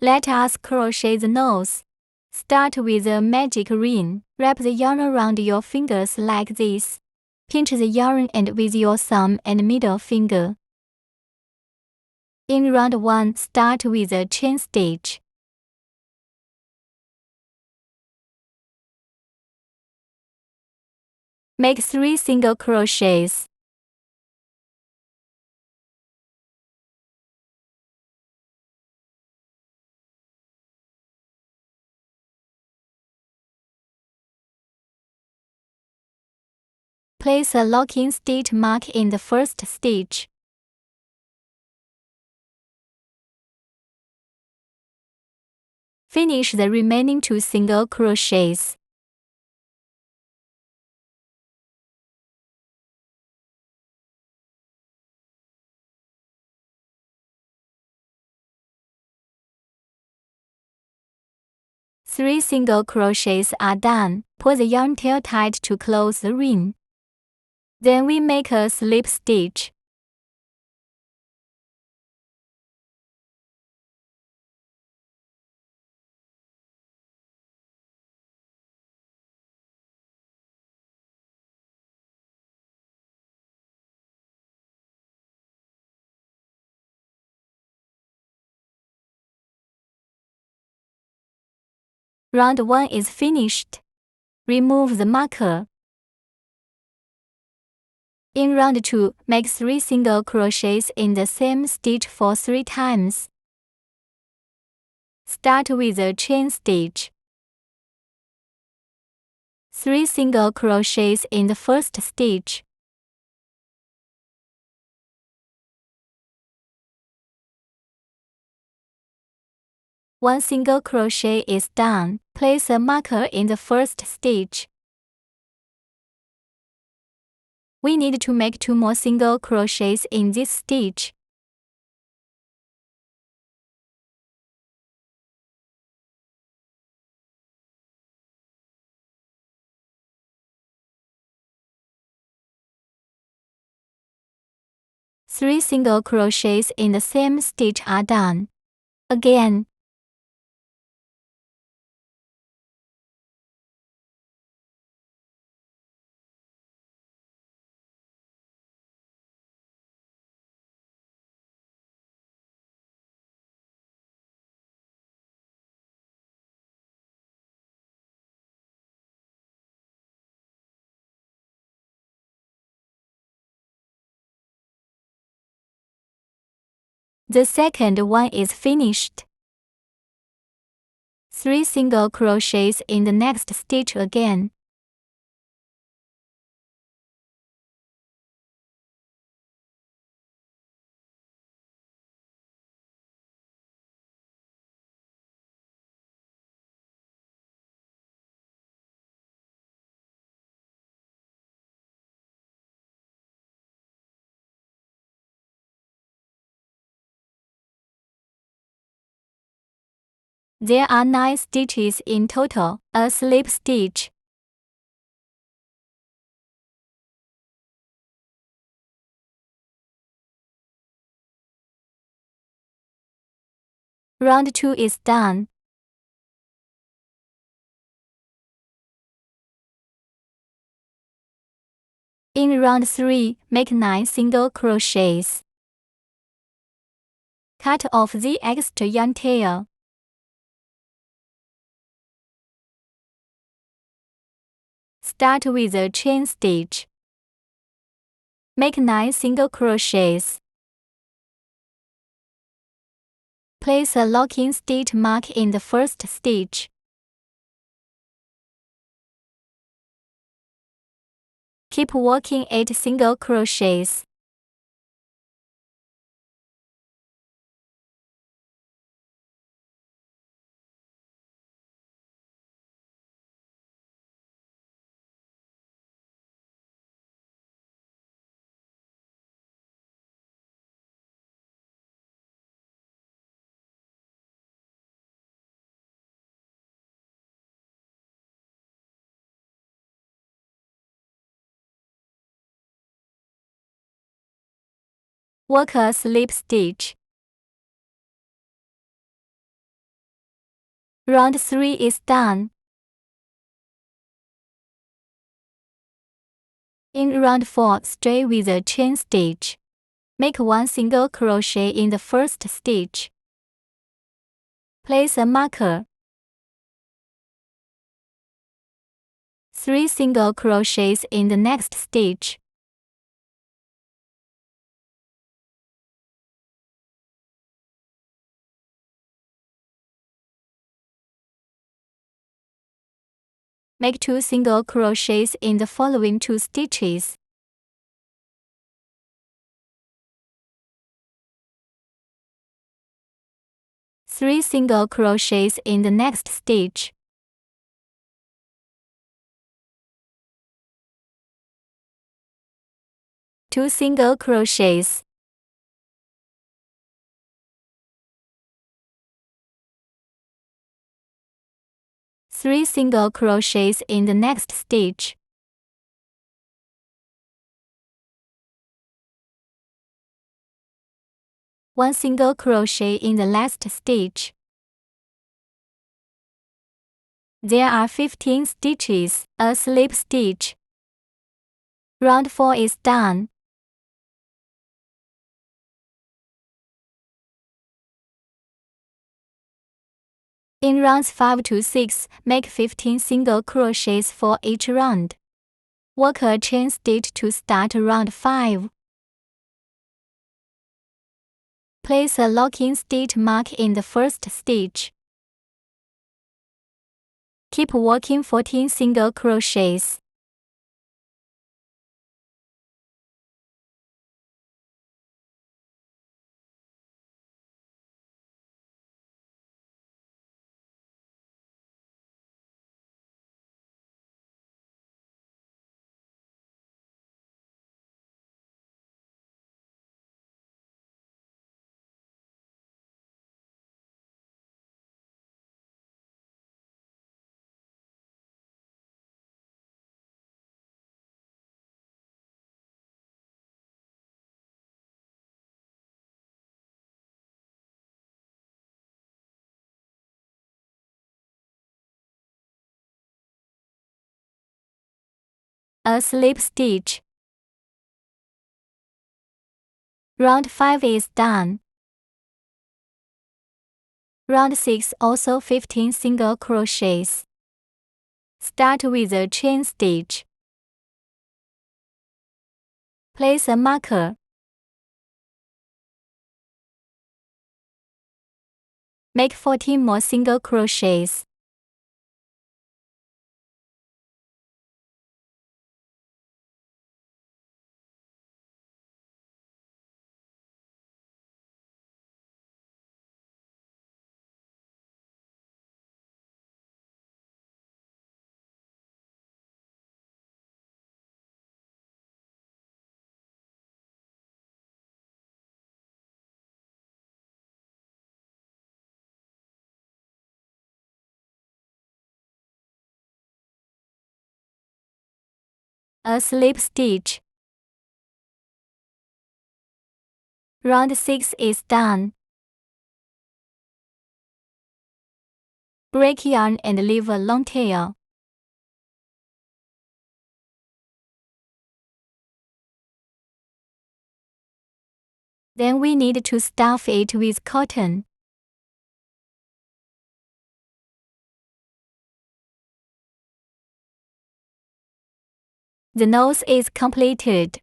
Let us crochet the nose. Start with a magic ring. Wrap the yarn around your fingers like this. Pinch the yarn end with your thumb and middle finger. In round 1, start with a chain stitch. Make 3 single crochets. Place a locking stitch mark in the first stitch. Finish the remaining 2 single crochets. Three single crochets are done. Pull the yarn tail tight to close the ring. Then we make a slip stitch. Round 1 is finished. Remove the marker. In round 2, make 3 single crochets in the same stitch for 3 times. Start with a chain stitch. 3 single crochets in the first stitch. One single crochet is done. Place a marker in the first stitch. We need to make 2 more single crochets in this stitch. Three single crochets in the same stitch are done. Again, the second one is finished. 3 single crochets in the next stitch again. There are 9 stitches in total. A slip stitch. Round 2 is done. In round 3, make 9 single crochets. Cut off the extra yarn tail. Start with a chain stitch. Make 9 single crochets. Place a locking stitch mark in the first stitch. Keep working 8 single crochets. Work a slip stitch. Round 3 is done. In round 4, stay with a chain stitch. Make 1 single crochet in the first stitch. Place a marker. 3 single crochets in the next stitch. Make 2 single crochets in the following 2 stitches. Three single crochets in the next stitch. Two single crochets. Three single crochets in the next stitch. One single crochet in the last stitch. There are 15 stitches, a slip stitch. Round 4 is done. In rounds 5 to 6, make 15 single crochets for each round. Work a chain stitch to start round 5. Place a locking stitch mark in the first stitch. Keep working 14 single crochets. A slip stitch. Round 5 is done. Round 6 also 15 single crochets. Start with a chain stitch. Place a marker. Make 14 more single crochets. A slip stitch. Round 6 is done. Break yarn and leave a long tail. Then we need to stuff it with cotton. The nose is completed.